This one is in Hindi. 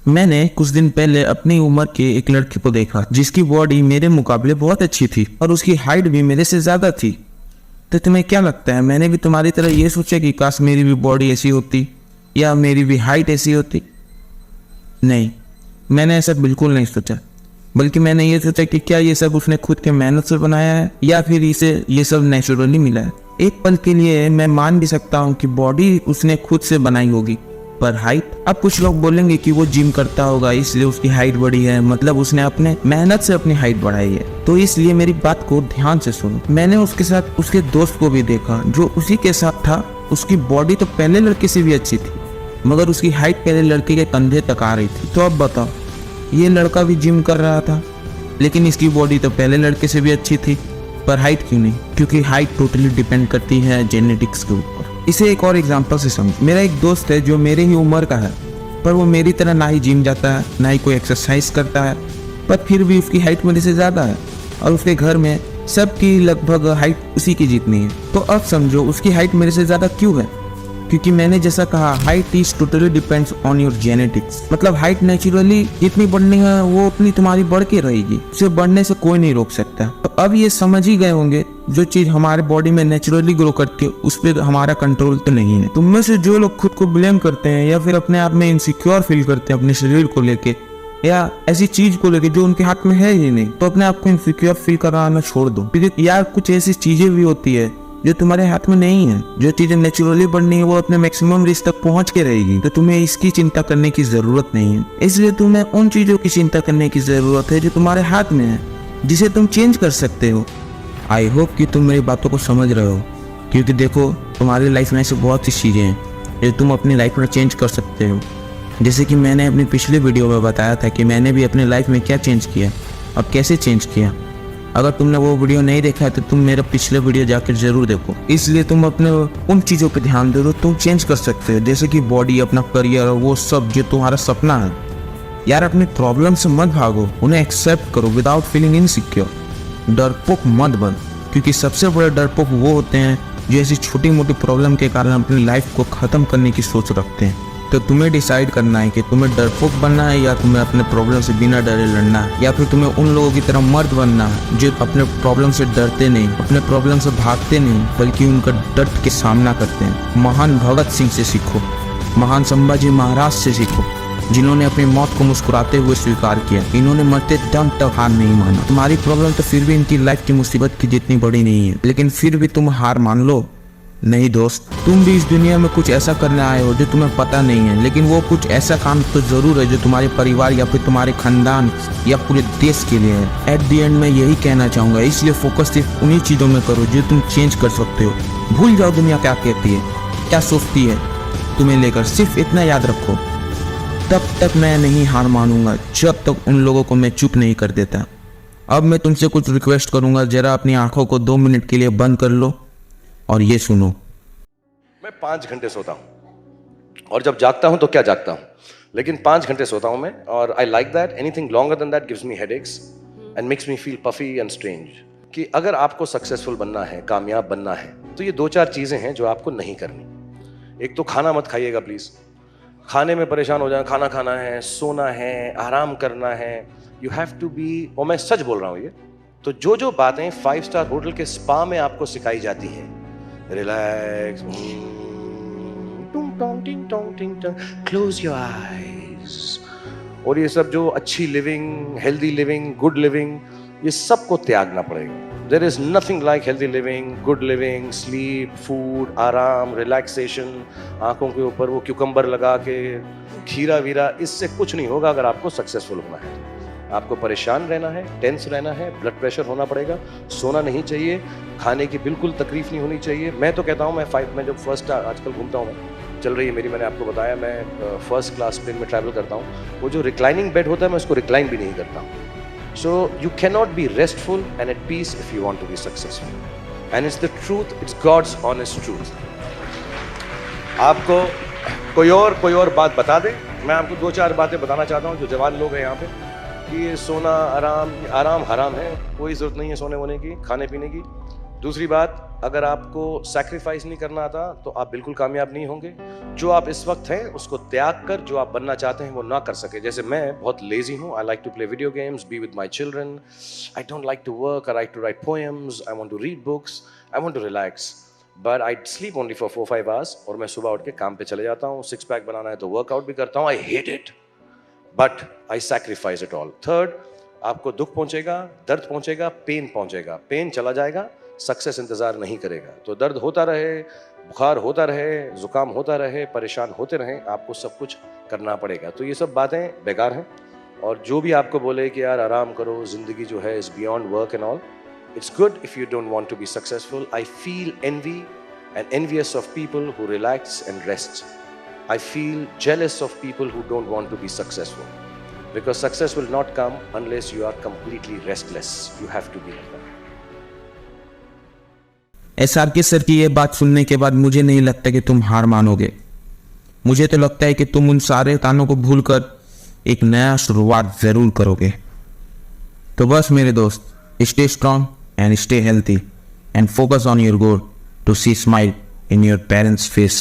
मैंने कुछ दिन पहले अपनी उम्र के एक लड़के को देखा जिसकी बॉडी मेरे मुकाबले बहुत अच्छी थी और उसकी हाइट भी मेरे से ज्यादा थी। तो तुम्हें क्या लगता है, मैंने भी तुम्हारी तरह ये सोचा कि काश मेरी भी बॉडी ऐसी होती या मेरी भी हाइट ऐसी होती? नहीं, मैंने ऐसा बिल्कुल नहीं सोचा। बल्कि मैंने ये सोचा कि क्या ये सब उसने खुद के मेहनत से बनाया है या फिर इसे ये सब नेचुरली मिला है। एक पल के लिए मैं मान भी सकता हूँ कि बॉडी उसने खुद से बनाई होगी, पर हाइट, अब कुछ लोग बोलेंगे कि वो जिम करता होगा इसलिए उसकी हाइट बढ़ी है, मतलब उसने अपने मेहनत से अपनी हाइट बढ़ाई है। तो इसलिए मेरी बात को ध्यान से सुनो। मैंने उसके साथ उसके दोस्त को भी देखा जो उसी के साथ था। उसकी बॉडी तो पहले लड़के से भी अच्छी थी, मगर उसकी हाइट पहले लड़के के कंधे तक आ रही थी। तो अब बताओ, ये लड़का भी जिम कर रहा था लेकिन इसकी बॉडी तो पहले लड़के से भी अच्छी थी, पर हाइट क्यों नहीं? क्योंकि हाइट टोटली डिपेंड करती है जेनेटिक्स के ऊपर। इसे एक और एग्जांपल से समझ। मेरा एक दोस्त है जो मेरे ही उम्र का है, पर वो मेरी तरह ना ही जिम जाता है ना ही कोई एक्सरसाइज करता है, पर फिर भी उसकी हाइट मेरे से ज़्यादा है और उसके घर में सबकी लगभग हाइट उसी की जितनी है। तो अब समझो उसकी हाइट मेरे से ज़्यादा क्यों है? क्योंकि मैंने जैसा कहा, height is totally depends on your genetics. मतलब हाइट नेचुरली जितनी बढ़नी है वो उतनी तुम्हारी बढ़ के रहेगी, उसे बढ़ने से कोई नहीं रोक सकता। तो अब ये समझ ही गए होंगे, जो चीज हमारे बॉडी में नेचुरली ग्रो करती है उस पर हमारा कंट्रोल तो नहीं है। तुम में से जो लोग खुद को ब्लेम करते हैं या फिर अपने आप में इनसिक्योर फील करते हैं अपने शरीर को लेके या ऐसी चीज को लेके जो उनके हाथ में है ही नहीं, तो अपने आप को इनसिक्योर फील कराना छोड़ दो। यार कुछ ऐसी चीजें भी होती है जो तुम्हारे हाथ में नहीं है। जो चीजें नेचुरली बढ़नी है वो अपने मैक्सिमम रिस्क तक पहुंच के रहेगी, तो तुम्हें इसकी चिंता करने की जरूरत नहीं है। इसलिए तुम्हें उन चीजों की चिंता करने की जरूरत है जो तुम्हारे हाथ में है, जिसे तुम चेंज कर सकते हो। आई होप कि तुम मेरी बातों को समझ रहे हो, क्योंकि देखो तुम्हारी लाइफ में ऐसी बहुत सी चीजें हैं जो तुम अपनी लाइफ में चेंज कर सकते हो। जैसे कि मैंने अपनी पिछली वीडियो में बताया था कि मैंने भी अपनी लाइफ में क्या चेंज किया और कैसे चेंज किया। अगर तुमने वो वीडियो नहीं देखा है तो तुम मेरा पिछले वीडियो जाकर जरूर देखो। इसलिए तुम अपने उन चीज़ों पे ध्यान दे दो, तुम चेंज कर सकते हो, जैसे कि बॉडी, अपना करियर, वो सब जो तुम्हारा सपना है। यार अपनी प्रॉब्लम से मत भागो, उन्हें एक्सेप्ट करो विदाउट फीलिंग इनसिक्योर। डरपोक मत बन, क्योंकि सबसे बड़े डरपोक वो होते हैं जो ऐसी छोटी मोटी प्रॉब्लम के कारण अपनी लाइफ को ख़त्म करने की सोच रखते हैं। तो तुम्हें डिसाइड करना है कि तुम्हें डरपोक बनना है या तुम्हें अपने प्रॉब्लम से बिना डरे लड़ना है, या फिर तुम्हें उन लोगों की तरह मर्द बनना है जो अपने प्रॉब्लम से डरते नहीं, अपने प्रॉब्लम से भागते नहीं, बल्कि उनका डट के सामना करते हैं। महान भगत सिंह से सीखो, महान संभाजी महाराज से सीखो, जिन्होंने अपनी मौत को मुस्कुराते हुए स्वीकार किया। इन्होंने मरते दम तक हार नहीं माना। तुम्हारी प्रॉब्लम तो फिर भी इनकी लाइफ की मुसीबत की जितनी बड़ी नहीं है, लेकिन फिर भी तुम हार मान लो? नहीं दोस्त, तुम भी इस दुनिया में कुछ ऐसा करने आए हो जो तुम्हें पता नहीं है, लेकिन वो कुछ ऐसा काम तो जरूर है जो तुम्हारे परिवार या फिर तुम्हारे खानदान या पूरे देश के लिए है। एट दी एंड मैं यही कहना चाहूँगा, इसलिए फोकस सिर्फ उन्हीं चीज़ों में करो जो तुम चेंज कर सकते हो। भूल जाओ दुनिया क्या कहती है, क्या सोचती है तुम्हें लेकर। सिर्फ इतना याद रखो, तब तक मैं नहीं हार मानूंगा जब तक उन लोगों को मैं चुप नहीं कर देता। अब मैं तुमसे कुछ रिक्वेस्ट करूंगा, जरा अपनी आंखों को 2 मिनट के लिए बंद कर लो और ये सुनो। मैं 5 घंटे सोता हूँ और जब जागता हूँ तो क्या जागता हूँ, लेकिन 5 घंटे सोता हूँ मैं, और I like that. Anything longer than that gives me headaches and makes me feel puffy and strange. कि अगर आपको सक्सेसफुल बनना है, कामयाब बनना है, तो ये 2-4 चीजें हैं जो आपको नहीं करनी। एक तो खाना मत खाइएगा प्लीज। खाने में परेशान हो जाए, खाना खाना है, सोना है, आराम करना है, यू हैव टू बी, और मैं सच बोल रहा हूँ ये, तो जो जो बातें 5 स्टार होटल के स्पा में आपको सिखाई जाती हैं, रिलैक्स, क्लोज योर आईज, और ये सब जो अच्छी living, healthy living, good living, ये सबको त्यागना पड़ेगा। There is nothing like healthy living, good living, sleep, food, आराम, रिलैक्सेशन, आंखों के ऊपर वो क्यूकम्बर लगा के, खीरा वीरा, इससे कुछ नहीं होगा। अगर आपको सक्सेसफुल होना है, आपको परेशान रहना है, टेंस रहना है, ब्लड प्रेशर होना पड़ेगा, सोना नहीं चाहिए, खाने की बिल्कुल तकलीफ नहीं होनी चाहिए। मैं तो कहता हूँ, मैं जब फर्स्ट आजकल घूमता हूँ, मैं चल रही है मेरी, मैंने आपको बताया मैं फर्स्ट क्लास प्लेन में ट्रैवल करता हूँ, वो जो रिक्लाइनिंग बेड होता है मैं उसको रिक्लाइन भी नहीं करता हूँ। So you can not be restful and at peace if you want to be successful, and it's the truth, it's God's honest truth. आपको कोई और बात बता दे, मैं आपको 2-4 बातें बताना चाहता हूँ जो जवान लोग हैं यहाँ पे, कि ये सोना, आराम हराम है, कोई ज़रूरत नहीं है सोने वोने की, खाने पीने की। दूसरी बात, अगर आपको सैक्रिफाइस नहीं करना आता तो आप बिल्कुल कामयाब नहीं होंगे। जो आप इस वक्त हैं उसको त्याग कर जो आप बनना चाहते हैं वो ना कर सके। जैसे मैं बहुत लेजी हूँ, I like to play video games, be with my children, I don't like to work, I like to write poems, I want to read books, I want to relax, but I sleep only for 4-5 hours और मैं सुबह उठ के काम पे चले जाता हूँ। 6 पैक बनाना है तो वर्कआउट भी करता हूँ, I hate it but I sacrifice it all. Third, आपको दुख पहुंचेगा, दर्द पहुंचेगा, पेन पहुंचेगा, पेन चला जाएगा, सक्सेस इंतजार नहीं करेगा। तो दर्द होता रहे, बुखार होता रहे, जुकाम होता रहे, परेशान होते रहे, आपको सब कुछ करना पड़ेगा। तो ये सब बातें बेकार हैं। और जो भी आपको बोले कि यार आराम करो, जिंदगी जो है is beyond work and all, it's good if you don't want to be successful. I feel envy and envious of people who relax and rest. I feel jealous of people who don't want to be successful, because success will not come unless you are completely restless. You have to be like that. SRK sir की ये बात सुनने के बाद मुझे नहीं लगता कि तुम हार मानोगे। मुझे तो लगता है कि तुम उन सारे तानों को भूलकर एक नया शुरुआत जरूर करोगे। तो बस मेरे दोस्त, stay strong and stay healthy and focus on your goal to see smile in your parents' face.